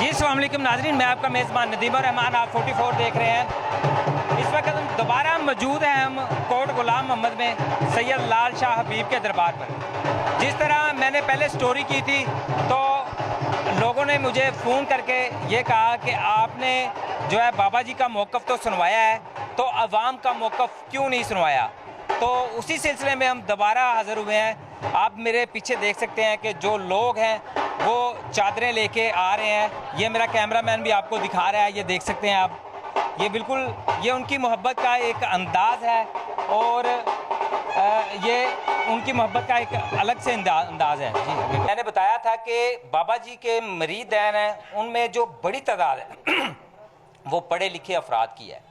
जी अस्सलाम वालेकुम नाज़रीन, मैं आपका मेज़बान नदीम रहमान, आप 44 देख रहे हैं। इस वक्त हम दोबारा मौजूद हैं हम कोट गुलाम मोहम्मद में सैयद लाल शाह हबीब के दरबार पर। जिस तरह मैंने पहले स्टोरी की थी तो लोगों ने मुझे फ़ोन करके ये कहा कि आपने जो है बाबा जी का मौक़िफ़ तो सुनवाया है, तो अवाम का मौक़िफ़ क्यों नहीं सुनवाया। तो उसी सिलसिले में हम दोबारा हाज़िर हुए हैं। आप मेरे पीछे देख सकते हैं कि जो लोग हैं वो चादरें लेके आ रहे हैं। ये मेरा कैमरामैन भी आपको दिखा रहा है, ये देख सकते हैं आप। ये बिल्कुल ये उनकी मोहब्बत का एक अंदाज़ है और ये उनकी मोहब्बत का एक अलग से अंदाज़ है। जी, मैंने बताया था कि बाबा जी के मुरीदैन हैं, उनमें जो बड़ी तादाद है वो पढ़े लिखे अफराद की है।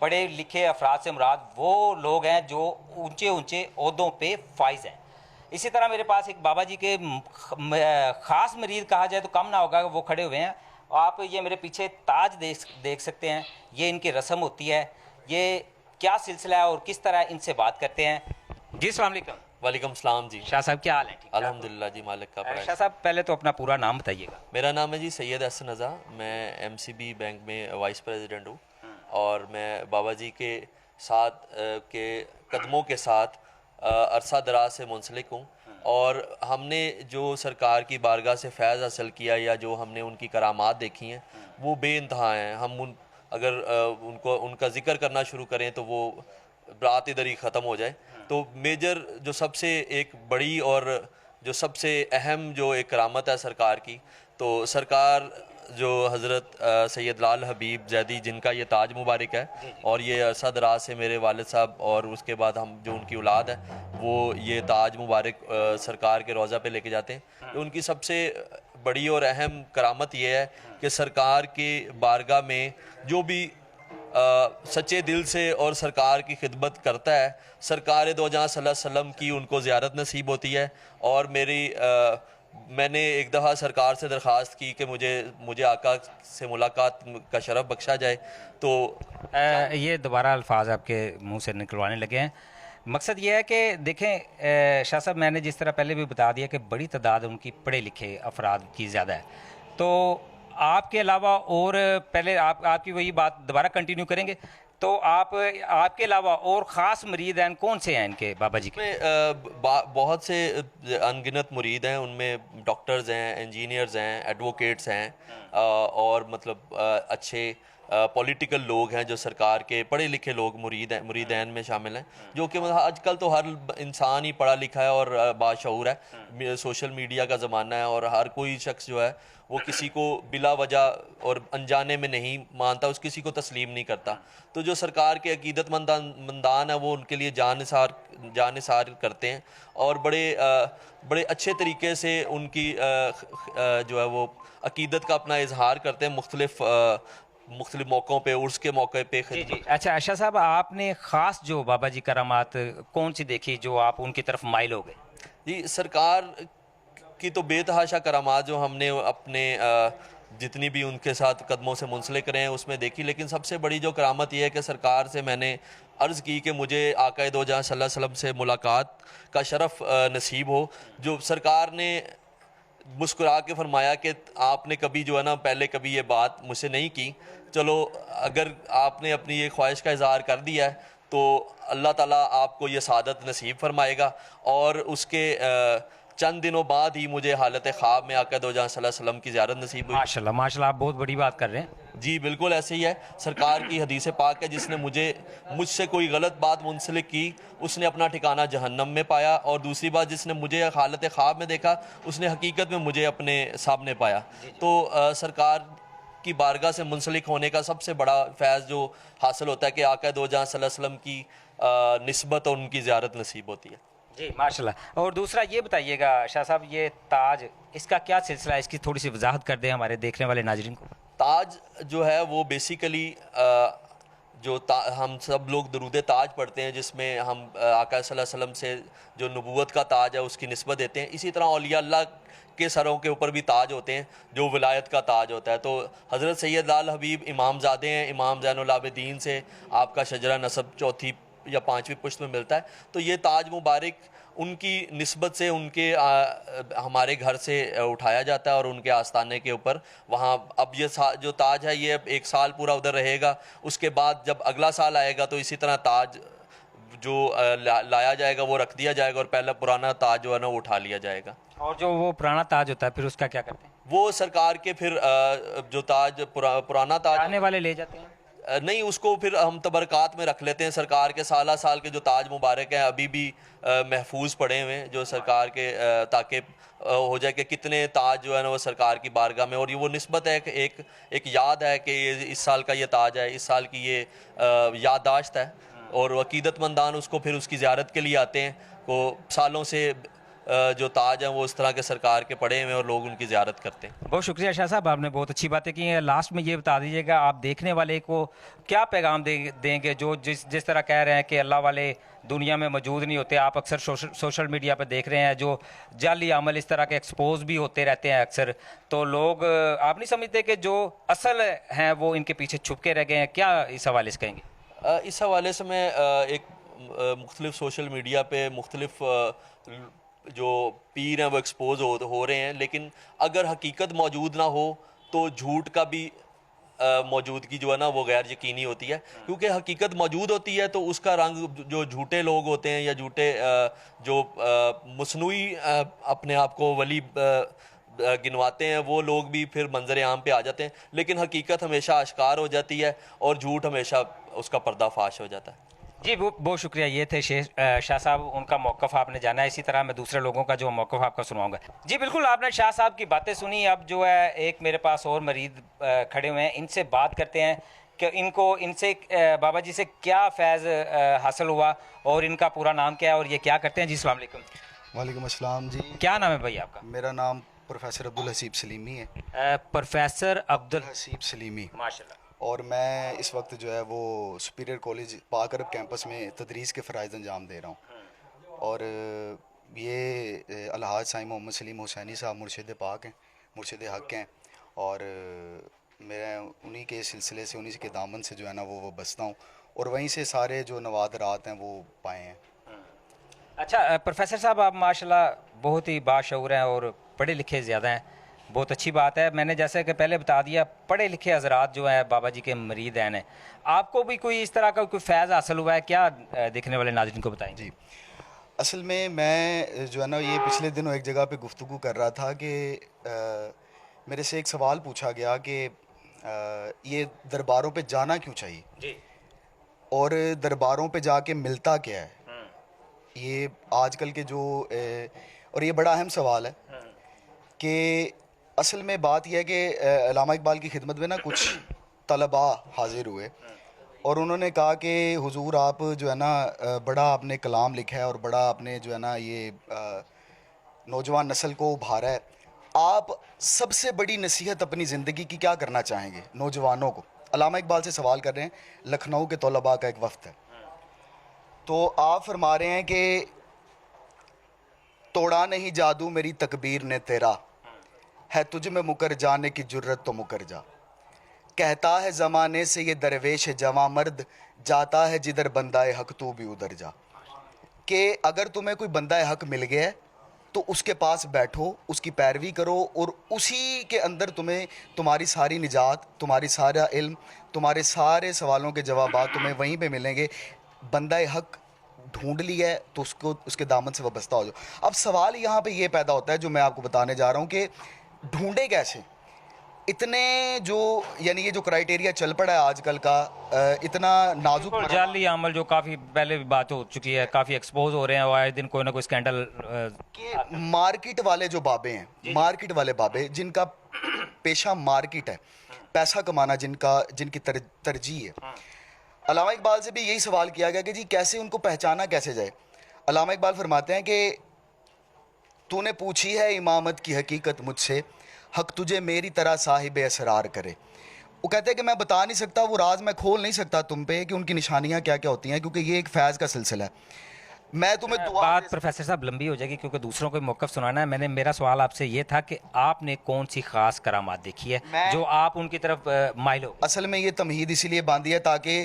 पढ़े लिखे अफराद से मुराद वो लोग हैं जो ऊंचे ऊंचे ओहदों पे फाइज हैं। इसी तरह मेरे पास एक बाबा जी के ख़ास मरीद कहा जाए तो कम ना होगा, वो खड़े हुए हैं। आप ये मेरे पीछे ताज देख सकते हैं, ये इनकी रस्म होती है। ये क्या सिलसिला है और किस तरह इनसे बात करते हैं। जी अस्सलाम वालेकुम। वालेकुम सलाम जी। शाह साहब क्या हाल है? ठीक अल्हम्दुलिल्लाह जी, मालिक का बड़ा। शाह साहब पहले तो अपना पूरा नाम बताइएगा। मेरा नाम है जी सैयद हसन रज़ा, मैं एमसीबी बैंक में वाइस प्रेसिडेंट हूँ और मैं बाबा जी के साथ के कदमों के साथ अरसा दराज से मुंसलिक हूँ। और हमने जो सरकार की बारगाह से फैज़ हासिल किया या जो हमने उनकी करामात देखी हैं वो बेइंतहा हैं। हम अगर उनका ज़िक्र करना शुरू करें तो वो रात इधर ही ख़त्म हो जाए। तो मेजर जो सबसे एक बड़ी और जो सबसे अहम जो एक करामत है सरकार की, तो सरकार जो हज़रत सैयद लाल हबीब ज़ैदी जिनका ये ताज मुबारक है और ये अरसा दराज से मेरे वालिद साहब और उसके बाद हम जो उनकी औलाद है वो ये ताज मुबारक सरकार के रोज़ा पे लेके जाते हैं। तो उनकी सबसे बड़ी और अहम करामत ये है कि सरकार के बारगाह में जो भी सच्चे दिल से और सरकार की खिदमत करता है, सरकार दो जहाँ सल्लल्लाहु अलैहि वसल्लम की उनको ज़ियारत नसीब होती है। और मैंने एक दफ़ा सरकार से दरख्वास्त की कि मुझे आका से मुलाकात का शरफ़ बख्शा जाए। तो ये दोबारा अल्फाज आपके मुंह से निकलवाने लगे हैं। मकसद ये है कि देखें शाह साहब, मैंने जिस तरह पहले भी बता दिया कि बड़ी तादाद उनकी पढ़े लिखे अफराद की ज़्यादा है। तो आपके अलावा और पहले आपकी वही बात दोबारा कंटिन्यू करेंगे। तो आपके अलावा और ख़ास मुरीद हैं कौन से हैं इनके बाबा जी के? बहुत से अनगिनत मुरीद हैं, उनमें डॉक्टर्स हैं, इंजीनियर्स हैं, एडवोकेट्स हैं और मतलब अच्छे पॉलिटिकल लोग हैं जो सरकार के पढ़े लिखे लोग मुरीदैन में शामिल हैं। जो कि मतलब आजकल तो हर इंसान ही पढ़ा लिखा है और बाशऊर है। सोशल मीडिया का ज़माना है और हर कोई शख्स जो है वो किसी को बिला वजह और अनजाने में नहीं मानता, उस किसी को तस्लीम नहीं करता। तो जो सरकार के अकीदतमंदान है वो उनके लिए जान-निसार करते हैं और बड़े अच्छे तरीके से उनकी जो है वो अकीदत का अपना इजहार करते हैं मुख्तलिफ मौक़ों पे, उर्स के मौके पे। जी जी। अच्छा आशा साहब, आपने ख़ास जो बाबा जी करामात कौन सी देखी जो आप उनकी तरफ माइल हो गए? जी, सरकार की तो बेतहाशा करामात जो हमने अपने जितनी भी उनके साथ कदमों से मुंसलिक रहे हैं उसमें देखी, लेकिन सबसे बड़ी जो करामत यह है कि सरकार से मैंने अर्ज़ की कि मुझे आका दो जहां सल्लल्लाहु अलैहि वसल्लम से मुलाकात का शरफ़ नसीब हो। जो सरकार ने मुस्कुरा के फरमाया कि आपने कभी जो है ना पहले कभी ये बात मुझसे नहीं की, चलो अगर आपने अपनी ये ख्वाहिश का इज़हार कर दिया है तो अल्लाह ताला आपको ये सादत नसीब फरमाएगा। और उसके चंद दिनों बाद ही मुझे हालत ख्वाब में आका दो जहां सल्लल्लाहु अलैहि वसल्लम की ज़ियारत नसीब हुई। माशाल्लाह माशाल्लाह, आप बहुत बड़ी बात कर रहे हैं। जी बिल्कुल ऐसे ही है। सरकार की हदीस पाक है, जिसने मुझसे कोई गलत बात मुंसलिक की उसने अपना ठिकाना जहन्नम में पाया, और दूसरी बात जिसने मुझे हालत ख्वाब में देखा उसने हकीकत में मुझे अपने सामने पाया। तो सरकार की बारगाह से मुंसलिक होने का सबसे बड़ा फैज़ जो हासिल होता है कि आका दो जहां सल्लल्लाहु अलैहि वसल्लम की निस्बत और उनकी ज़ियारत नसीब होती है। जी माशाल्लाह। और दूसरा ये बताइएगा शाह साहब, ये ताज इसका क्या सिलसिला है, इसकी थोड़ी सी वजाहत कर दें हमारे देखने वाले नाजरीन को। ताज जो है वो बेसिकली हम सब लोग दरूद ताज पढ़ते हैं जिसमें हम आका सल्लल्लाहु अलैहि वसल्लम से जो नबूवत का ताज है उसकी निस्बत देते हैं। इसी तरह औलिया अल्लाह के सरों के ऊपर भी ताज होते हैं जो विलायत का ताज होता है। तो हज़रत सैयद लाल हबीब इमामज़ादे हैं, इमाम ज़ैनुल आबिदीन से आपका शजरा नसब चौथी या 5वीं पुश्त में मिलता है। तो ये ताज मुबारक उनकी निस्बत से उनके हमारे घर से उठाया जाता है और उनके आस्थाने के ऊपर वहाँ अब ये जो ताज है ये 1 साल पूरा उधर रहेगा। उसके बाद जब अगला साल आएगा तो इसी तरह ताज जो लाया जाएगा वो रख दिया जाएगा और पहला पुराना ताज जो है ना वो उठा लिया जाएगा। और जो वो पुराना ताज होता है फिर उसका क्या करते हैं? वो सरकार के फिर जो ताज पुराना ताज आने वाले ले जाते हैं? नहीं, उसको फिर हम तबरकात में रख लेते हैं। सरकार के साल के जो ताज मुबारक हैं अभी भी महफूज पड़े हुए हैं जो सरकार के ताकि हो जाए कि कितने ताज जो है ना वो सरकार की बारगाह में, और ये वो निस्बत है कि एक याद है कि ये इस साल का ये ताज है, इस साल की ये याददाश्त है। और अकीदतमंदान उसको फिर उसकी ज़ियारत के लिए आते हैं। को सालों से जो ताज हैं वो इस तरह के सरकार के पड़े हुए हैं और लोग उनकी ज़ियारत करते हैं। बहुत शुक्रिया शाह साहब, आपने बहुत अच्छी बातें की हैं। लास्ट में ये बता दीजिएगा आप देखने वाले को क्या पैगाम देंगे जो जिस तरह कह रहे हैं कि अल्लाह वाले दुनिया में मौजूद नहीं होते। आप अक्सर सोशल मीडिया पर देख रहे हैं जो जाली अमल इस तरह के एक्सपोज भी होते रहते हैं अक्सर, तो लोग आप नहीं समझते कि जो असल हैं वो इनके पीछे छुप के रह गए हैं? क्या इस हवाले से कहेंगे? इस हवाले से मैं एक मुख्तलिफ सोशल मीडिया पे मुख्तलिफ जो पीर हैं वो एक्सपोज हो रहे हैं, लेकिन अगर हकीकत मौजूद ना हो तो झूठ का भी मौजूदगी जो है ना वो गैर यकीनी होती है। क्योंकि हकीकत मौजूद होती है तो उसका रंग जो झूठे लोग होते हैं या झूठे जो मसनूई अपने आप को वली गिनवाते हैं वो लोग भी फिर मंजर आम पे आ जाते हैं, लेकिन हकीकत हमेशा आश्कार हो जाती है और झूठ हमेशा उसका पर्दाफाश हो जाता है। जी बहुत शुक्रिया। ये थे शाह साहब, उनका मौक़िफ़ आपने जाना है। इसी तरह मैं दूसरे लोगों का जो मौक़िफ़ आपका सुनाऊंगा। जी बिल्कुल, आपने शाह साहब की बातें सुनी। अब जो है एक मेरे पास और मरीद खड़े हुए हैं, इनसे बात करते हैं कि इनसे बाबा जी से क्या फैज़ हासिल हुआ और इनका पूरा नाम क्या है और ये क्या करते हैं। जी अस्सलाम वालेकुम। वालेकुम अस्सलाम जी। क्या नाम है भाई आपका? मेरा नाम प्रोफेसर अब्दुल हसीब सलीमी है। प्रोफेसर अब्दुल हसीब सलीमी, माशाल्लाह। और मैं इस वक्त जो है वो सुपीरियर कॉलेज पाक अरब कैंपस में तदरीस के फ़राइज़ अंजाम दे रहा हूँ। और ये अलहाज साईं मोहम्मद सलीम हुसैनी साहब मुर्शिद पाक हैं, मुर्शिद हक़ हैं, और मैं उन्हीं के सिलसिले से उन्हीं के दामन से जो है ना वो बसता हूँ और वहीं से सारे जो नवादरात हैं वो पाए हैं। अच्छा प्रोफेसर साहब, आप माशाल्लाह बहुत ही बाशऊर हैं और पढ़े लिखे ज़्यादा हैं, बहुत अच्छी बात है। मैंने जैसे कि पहले बता दिया, पढ़े लिखे हजरात जो हैं बाबा जी के मरीद हैं। आपको भी कोई इस तरह का कोई फैज़ हासिल हुआ है क्या? देखने वाले नाज़रीन को बताएं। जी, असल में मैं जो है ना ये पिछले दिनों एक जगह पे गुफ्तगू कर रहा था कि मेरे से एक सवाल पूछा गया कि ये दरबारों पे जाना क्यों चाहिए जी, और दरबारों पे जाके मिलता क्या है। ये आजकल के जो और ये बड़ा अहम सवाल है कि असल में बात यह है कि अल्लामा इकबाल की खिदमत में ना कुछ तलबा हाजिर हुए और उन्होंने कहा कि हुजूर आप जो है ना बड़ा आपने कलाम लिखा है और बड़ा आपने जो है ना ये नौजवान नस्ल को उभारा है, आप सबसे बड़ी नसीहत अपनी ज़िंदगी की क्या करना चाहेंगे नौजवानों को? अल्लामा इकबाल से सवाल कर रहे हैं, लखनऊ के तलबा का एक वफ्द है। तो आप फरमा रहे हैं कि तोड़ा नहीं जादू मेरी तकबीर ने तेरा, है तुझ में मुकर जाने की जुर्रत तो मुकर जा। कहता है ज़माने से ये दरवेश जवां मर्द, जाता है जिधर बंदाए हक तू भी उधर जा। कि अगर तुम्हें कोई बंदाए हक मिल गया है तो उसके पास बैठो, उसकी पैरवी करो और उसी के अंदर तुम्हें तुम्हारी सारी निजात, तुम्हारी सारा इल्म, तुम्हारे सारे सवालों के जवाबात तुम्हें वहीं पे मिलेंगे। बंदाए हक ढूंढ लिया है तो उसको उसके दामन से वाबस्ता हो जाओ। अब सवाल यहाँ पे ये पैदा होता है जो मैं आपको बताने जा रहा हूँ कि ढूंढे कैसे इतने जो यानी ये जो क्राइटेरिया चल पड़ा है आजकल का, इतना नाजुक जाली अमल जो काफ़ी पहले भी बात हो चुकी है, काफ़ी एक्सपोज हो रहे हैं और आए दिन कोई ना कोई स्कैंडल कि मार्केट वाले जो बाबे हैं, मार्केट वाले बाबे जिनका पेशा मार्केट है, पैसा कमाना जिनकी तरजीह है। अल्लामा इकबाल से भी यही सवाल किया गया कि जी कैसे उनको पहचाना कैसे जाए। अल्लामा इकबाल फरमाते हैं कि तूने पूछी है इमामत की हकीकत मुझसे, हक तुझे मेरी तरह साहिब असरार करे। वो कहते हैं कि मैं बता नहीं सकता, वो राज मैं खोल नहीं सकता तुम पे कि उनकी निशानियां क्या क्या होती हैं, क्योंकि ये एक फैज़ का सिलसिला है। मैं तुम्हें दुआ बात प्रोफेसर साहब लंबी हो जाएगी क्योंकि दूसरों को मौक़िफ़ सुनाना है। मेरा सवाल आपसे ये था कि आपने कौन सी ख़ास करामात देखी है जो आप उनकी तरफ माइल हो? असल में ये तमहीद इसीलिए बांधी है ताकि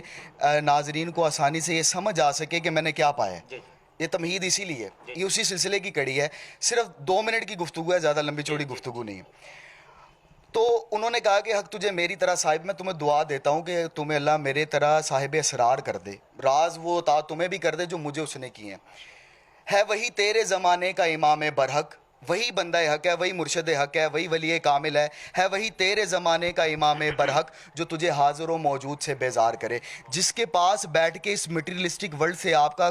नाजरीन को आसानी से ये समझ आ सके कि मैंने क्या पाया है। ये तमहीद इसीलिए, ये उसी सिलसिले की कड़ी है। सिर्फ 2 मिनट की गुफ्तगू है, ज़्यादा लंबी चौड़ी गुफ्तगू नहीं है। तो उन्होंने कहा कि हक तुझे मेरी तरह साहिब, मैं तुम्हें दुआ देता हूँ कि तुम्हें अल्लाह मेरे तरह साहिब असरार कर दे, राज वो ता तुम्हें भी कर दे जो मुझे उसने किए है वही तेरे ज़माने का इमाम बरहक, वही बंदा हक है, वही मुर्शद हक है, वही वली कामिल है वही तेरे ज़माने का इमाम बरहक जो तुझे हाजिर व मौजूद से बेजार करे, जिसके पास बैठ के इस मटीरियलिस्टिक वर्ल्ड से आपका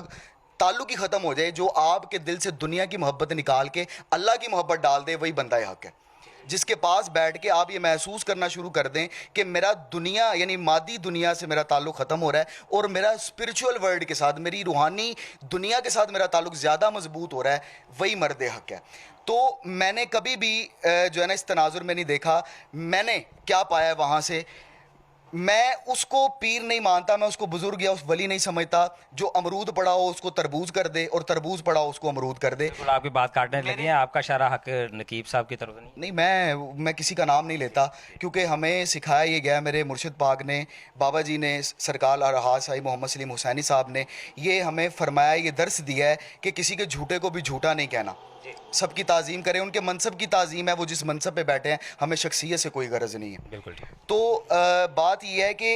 ताल्लुक ही ख़त्म हो जाए, जो आपके दिल से दुनिया की मोहब्बत निकाल के अल्लाह की मोहब्बत डाल दे, वही बंदा हक है। जिसके पास बैठ के आप ये महसूस करना शुरू कर दें कि मेरा दुनिया यानी मादी दुनिया से मेरा ताल्लुक़ ख़त्म हो रहा है और मेरा स्पिरिचुअल वर्ल्ड के साथ, मेरी रूहानी दुनिया के साथ मेरा ताल्लुक़ ज़्यादा मजबूत हो रहा है, वही मर्द हक है। तो मैंने कभी भी जो है ना इस तनाजुर में नहीं देखा। मैंने क्या पाया है वहाँ से, मैं उसको पीर नहीं मानता, मैं उसको बुजुर्ग या उस वली नहीं समझता जो अमरूद पड़ा हो उसको तरबूज कर दे और तरबूज पड़ा हो उसको अमरूद कर दे। आपकी बात काटने लगी है, आपका इशारा हक नकीब साहब की तरफ नहीं, मैं किसी का नाम नहीं लेता क्योंकि हमें सिखाया ये गया, मेरे मुर्शिद पाक ने, बाबा जी ने, सरकार अलहाज साई मोहम्मद सलीम हुसैनी साहब ने ये हमें फरमाया, ये दर्स दिया है कि किसी के झूठे को भी झूठा नहीं कहना, सबकी ताज़ीम करें, उनके मनसब की ताज़ीम है, वो जिस मनसब पे बैठे हैं, हमें शख्सियत से कोई गरज नहीं है। बिल्कुल। तो बात यह है कि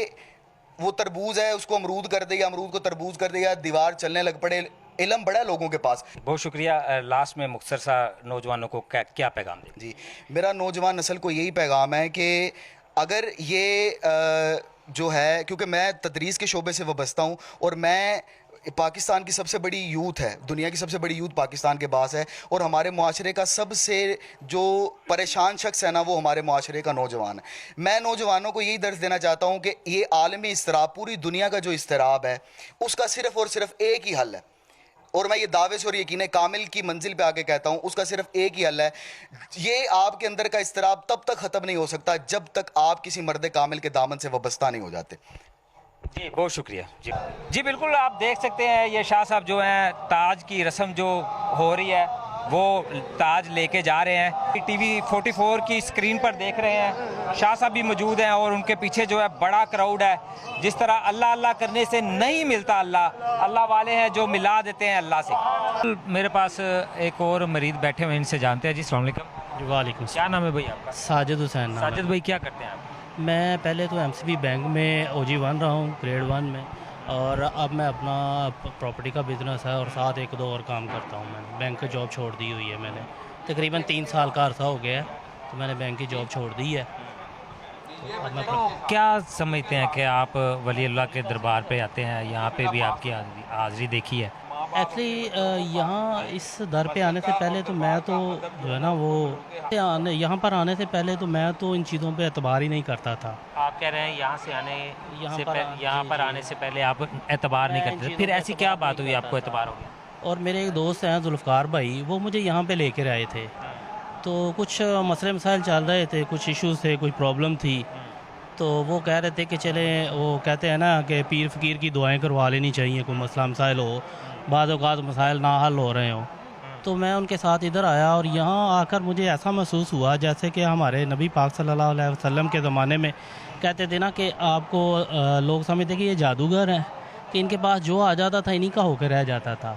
वो तरबूज है उसको अमरूद कर दे या अमरूद को तरबूज कर दे या दीवार चलने लग पड़े, इल्म बड़ा है लोगों के पास। बहुत शुक्रिया। लास्ट में मुख्तसर सा नौजवानों को क्या पैगाम दें? जी, मेरा नौजवान नस्ल को यही पैगाम है कि अगर ये जो है, क्योंकि मैं तदरीस के शोबे से वाबस्ता हूँ और मैं पाकिस्तान की सबसे बड़ी यूथ है, दुनिया की सबसे बड़ी यूथ पाकिस्तान के पास है और हमारे मुआशरे का सबसे जो परेशान शख्स है ना वो हमारे मुआशरे का नौजवान है। मैं नौजवानों को यही दर्ज देना चाहता हूँ कि ये आलमी इस्तराब, पूरी दुनिया का जो इस्तराब है उसका सिर्फ़ और सिर्फ एक ही हल है और मैं ये दावे से और यकीन कामिल की मंजिल पे आके कहता हूँ, उसका सिर्फ एक ही हल है। ये आपके अंदर का इस्तराब तब तक ख़त्म नहीं हो सकता जब तक आप किसी मर्द कामिल के दामन से वाबस्ता नहीं हो जाते। जी, बहुत शुक्रिया। जी बिल्कुल, आप देख सकते हैं ये शाह साहब जो हैं, ताज की रस्म जो हो रही है वो ताज लेके जा रहे हैं। टीवी 44 की स्क्रीन पर देख रहे हैं, शाह साहब भी मौजूद हैं और उनके पीछे जो है बड़ा क्राउड है। जिस तरह अल्लाह अल्लाह करने से नहीं मिलता अल्लाह, अल्लाह वाले हैं जो मिला देते हैं अल्लाह से। मेरे पास एक और मरीद बैठे हुए, इनसे जानते हैं। जी अस्सलाम वालेकुम। वालेकुम। क्या नाम है भाई आपका? साजिद हुसैन नाम है। साजिद भाई क्या करते हैं आप? मैं पहले तो एमसीबी बैंक में OG1 रहा हूँ, ग्रेड 1 में, और अब मैं अपना प्रॉपर्टी का बिज़नेस है और साथ 1-2 और काम करता हूँ। मैंने बैंक की जॉब छोड़ दी हुई है, मैंने तकरीबन 3 साल का अरसा हो गया है, तो मैंने बैंक की जॉब छोड़ दी है। तो अब मैं क्या समझते हैं कि आप वली अल्लाह के दरबार पे आते हैं, यहाँ पे भी आपकी हाज़िरी देखी है? एक्चुअली यहाँ इस दर पे आने से पहले तो मैं तो जो है ना वो यहाँ पर आने से पहले तो मैं तो इन चीज़ों पे एतबार ही नहीं करता था। आप कह रहे हैं यहाँ से आने यहाँ पर आने से पहले आप एतबार नहीं करते थे, फिर ऐसी क्या बात हुई आपको एतबार हो गया? और मेरे एक दोस्त हैं जुल्फ़कार भाई, वो मुझे यहाँ पे लेकर आए थे, तो कुछ मसले मसाइल चल रहे थे, कुछ इश्यूज़ थे, कुछ प्रॉब्लम थी, तो वो कह रहे थे कि चलें, वो कहते हैं ना कि पीर फ़कीर की दुआएं करवा लेनी चाहिए, कोई मसला मसाइल हो, बाद औक़ात मसाइल ना हल हो रहे हों। तो मैं उनके साथ इधर आया और यहाँ आकर मुझे ऐसा महसूस हुआ जैसे कि हमारे नबी पाक सल्लल्लाहु अलैहि वसल्लम के ज़माने में कहते थे ना कि आपको लोग समझते कि ये जादूगर हैं, कि इनके पास जो आ जाता था इन्हीं का होकर रह जाता था।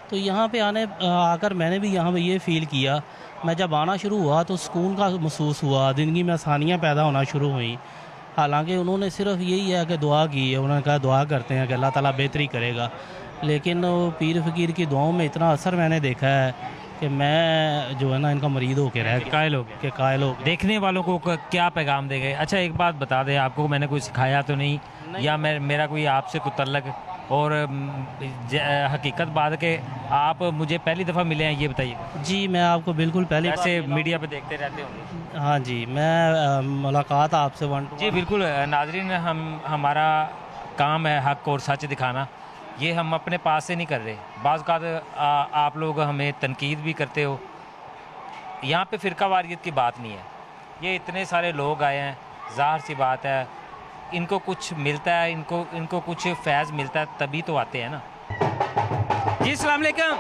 तो यहाँ पे आकर मैंने भी यहाँ पे ये फ़ील किया। मैं जब आना शुरू हुआ तो सुकून का महसूस हुआ, ज़िंदगी में आसानियाँ पैदा होना शुरू हुई। हालांकि उन्होंने सिर्फ यही है कि दुआ की है, उन्होंने कहा दुआ करते हैं कि अल्लाह ताला बेहतरी करेगा, लेकिन पीर फ़कीर की दुआओं में इतना असर मैंने देखा है कि मैं जो है ना इनका मरीद होकर रह कायल हो गया। देखने वालों को क्या पैगाम देंगे? अच्छा एक बात बता दें, आपको मैंने कोई सिखाया तो नहीं या मेरा कोई आपसे कोई तल्लक? और हकीकत बात के आप मुझे पहली दफ़ा मिले हैं, ये बताइए। जी मैं आपको बिल्कुल पहले ऐसे मीडिया पे देखते रहते होंगे। हाँ जी, मैं मुलाकात आपसे जी बिल्कुल नाजरीन, हमारा काम है हक और सच दिखाना, ये हम अपने पास से नहीं कर रहे। बाज़ आप लोग हमें तनकीद भी करते हो, यहाँ पे फ़िरका वारियत की बात नहीं है। ये इतने सारे लोग आए हैं, ज़ाहिर सी बात है इनको कुछ मिलता है, इनको कुछ फैज़ मिलता है तभी तो आते हैं ना। जी अस्सलाम वालेकुम।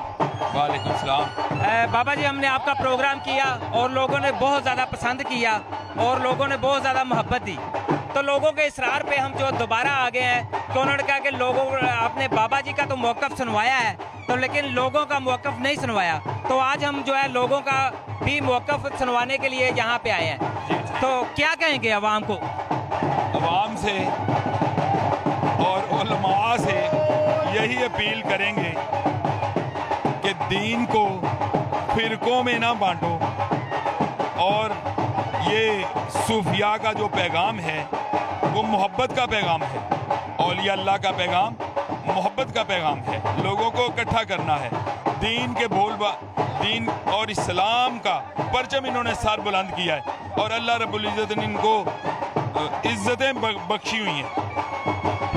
वालेकुम सलाम। बाबा जी, हमने आपका प्रोग्राम किया और लोगों ने बहुत ज़्यादा पसंद किया और लोगों ने बहुत ज़्यादा मोहब्बत दी। तो लोगों के इसरार पे हम जो दोबारा आ गए हैं कि उन्होंने कहा कि लोगों आपने बाबा जी का तो मौक़िफ़ सुनवाया है तो लेकिन लोगों का मौक़िफ़ नहीं सुनवाया। तो आज हम जो है लोगों का भी मौक़िफ़ सुनवाने के लिए यहाँ पे आए हैं। तो क्या कहेंगे आवाम को? अवाम से और उलमा से यही अपील करेंगे कि दीन को फ़िरक़ों में ना बांटो और ये सूफिया का जो पैगाम है वो मोहब्बत का पैगाम है। औलिया अल्लाह का पैगाम मोहब्बत का पैगाम है। लोगों को इकट्ठा करना है। दीन के दीन और इस्लाम का परचम इन्होंने सर बुलंद किया है और अल्लाह रब्बुल इज़्ज़त ने इनको इज़्ज़तें बख्शी हुई हैं।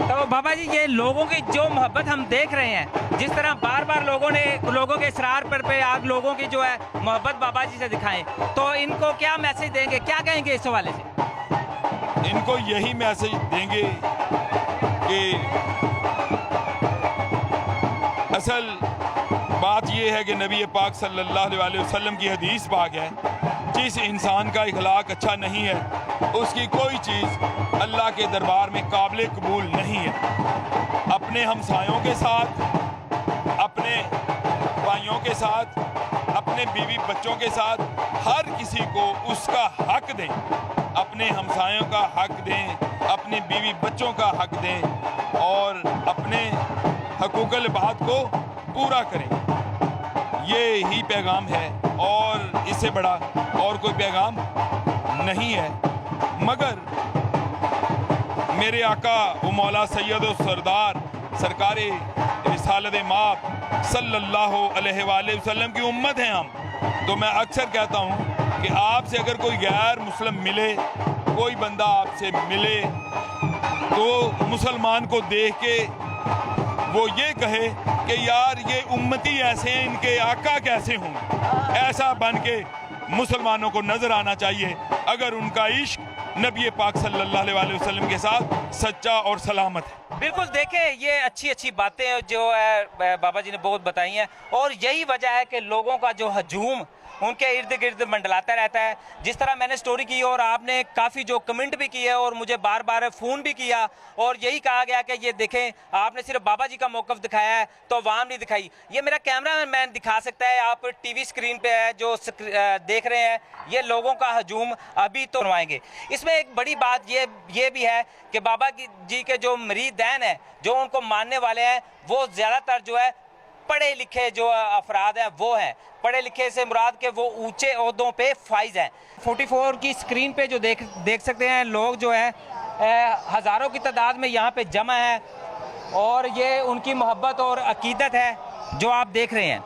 तो बाबा जी, ये लोगों की जो मोहब्बत हम देख रहे हैं, जिस तरह बार बार लोगों के इसरार पे आप लोगों की जो है मोहब्बत बाबा जी से दिखाएं, तो इनको क्या मैसेज देंगे, क्या कहेंगे इस हवाले से? इनको यही मैसेज देंगे कि असल बात ये है कि नबी पाक सल्लल्लाहु अलैहि वसल्लम की हदीस पाक है, जिस इंसान का इखलाक अच्छा नहीं है उसकी कोई चीज़ अल्लाह के दरबार में काबिल कबूल नहीं है। अपने हमसायों के साथ, अपने भाइयों के साथ, अपने बीवी बच्चों के साथ हर किसी को उसका हक दें। अपने हमसायों का हक दें, अपने बीवी बच्चों का हक दें और अपने हकूक़ुल इबाद को पूरा करें। ये ही पैगाम है और इससे बड़ा और कोई पैगाम नहीं है। मगर मेरे आका व मौला सैयद व सरदार सरकार रिसालत माप सल्लल्लाहु अलैहि वसल्लम की उम्मत हैं हम। तो मैं अक्सर कहता हूँ कि आपसे अगर कोई गैर मुस्लिम मिले, कोई बंदा आपसे मिले तो मुसलमान को देख के वो ये कहे कि यार ये उम्मती ऐसे हैं, इनके आका कैसे हों। ऐसा बन के मुसलमानों को नजर आना चाहिए अगर उनका इश्क नबी पाक सल्लल्लाहु अलैहि वसल्लम के साथ सच्चा और सलामत है। बिल्कुल, देखें ये अच्छी अच्छी बातें जो है बाबा जी ने बहुत बताई हैं और यही वजह है कि लोगों का जो हजूम उनके इर्द गिर्द मंडलाता रहता है। जिस तरह मैंने स्टोरी की और आपने काफ़ी जो कमेंट भी किए और मुझे बार बार फ़ोन भी किया और यही कहा गया कि ये देखें आपने सिर्फ बाबा जी का मौक़िफ़ दिखाया है तो अवाम नहीं दिखाई। ये मेरा कैमरा मैन दिखा सकता है, आप टीवी स्क्रीन पे है जो देख रहे हैं, ये लोगों का हजूम अभी तो सुनवाएंगे। इसमें एक बड़ी बात ये भी है कि बाबा जी के जो मरीदैन हैं, जो उनको मानने वाले हैं, वो ज़्यादातर जो है पढ़े लिखे जो अफराद हैं वो हैं। पढ़े लिखे से मुराद के वो ऊंचे ओहदों पे फाइज हैं। 44 की स्क्रीन पे जो देख सकते हैं लोग जो है हज़ारों की तादाद में यहाँ पे जमा है और ये उनकी मोहब्बत और अकीदत है जो आप देख रहे हैं।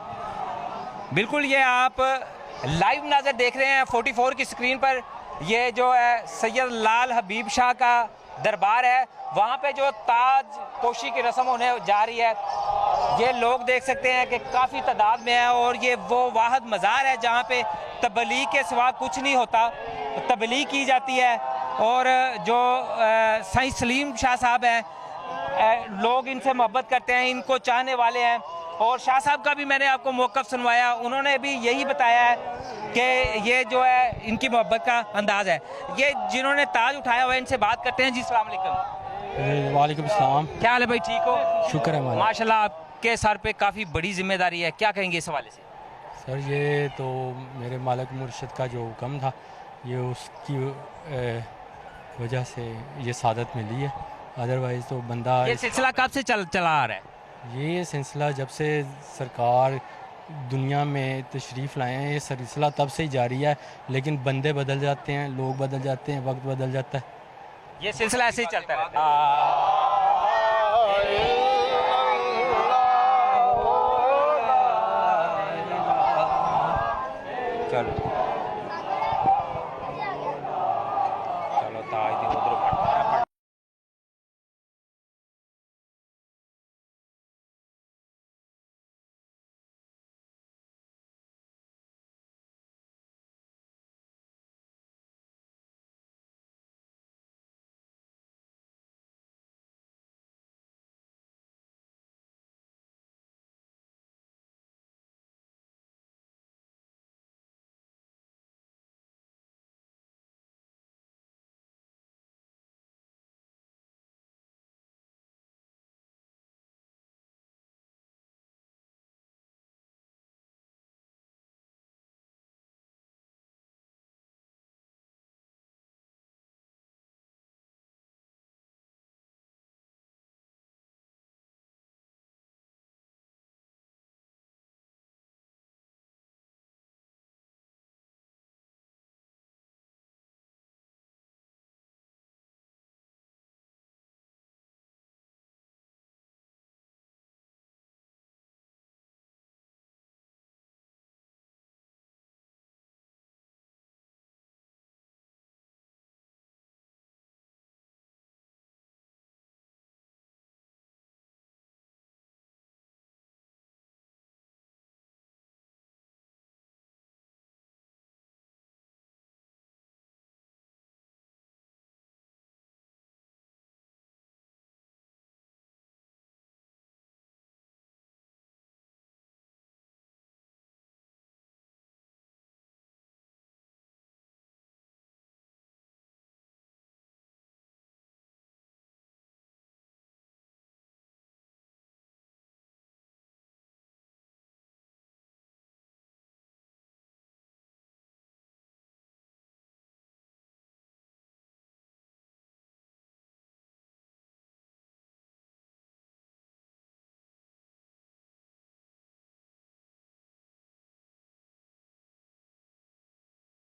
बिल्कुल ये आप लाइव नज़र देख रहे हैं 44 की स्क्रीन पर। ये जो है सैयद लाल हबीब शाह का दरबार है, वहाँ पे जो ताज पोशी की रस्म होने जा रही है। ये लोग देख सकते हैं कि काफ़ी तादाद में है और ये वो वाहिद मज़ार है जहाँ पे तबलीग के सिवा कुछ नहीं होता, तबलीग की जाती है। और जो साईं सलीम शाह साहब हैं, लोग इनसे मोहब्बत करते हैं, इनको चाहने वाले हैं। और शाह साहब का भी मैंने आपको मौक़िफ़ सुनवाया, उन्होंने भी यही बताया है कि ये जो है इनकी मोहब्बत का अंदाज़ है। ये जिन्होंने ताज उठाया हुआ है, इनसे बात करते हैं। जी अस्सलाम वालेकुम। वालेकुम सलाम। क्या हाल है भाई, ठीक हो? शुक्र है माशाल्लाह, आपके सर पे काफ़ी बड़ी जिम्मेदारी है, क्या कहेंगे इस हवाले से? सर ये तो मेरे मालिक मुर्शिद का जो हुक्म था, ये उसकी वजह से ये सादत मिली है। अदरवाइज़ तो बंदा ये सिलसिला कब से चला आ रहा है? ये सिलसिला जब से सरकार दुनिया में तशरीफ़ लाए हैं, ये सिलसिला तब से ही जारी है। लेकिन बंदे बदल जाते हैं, लोग बदल जाते हैं, वक्त बदल जाता है। ये सिलसिला ऐसे ही चलता रहता है। चलो।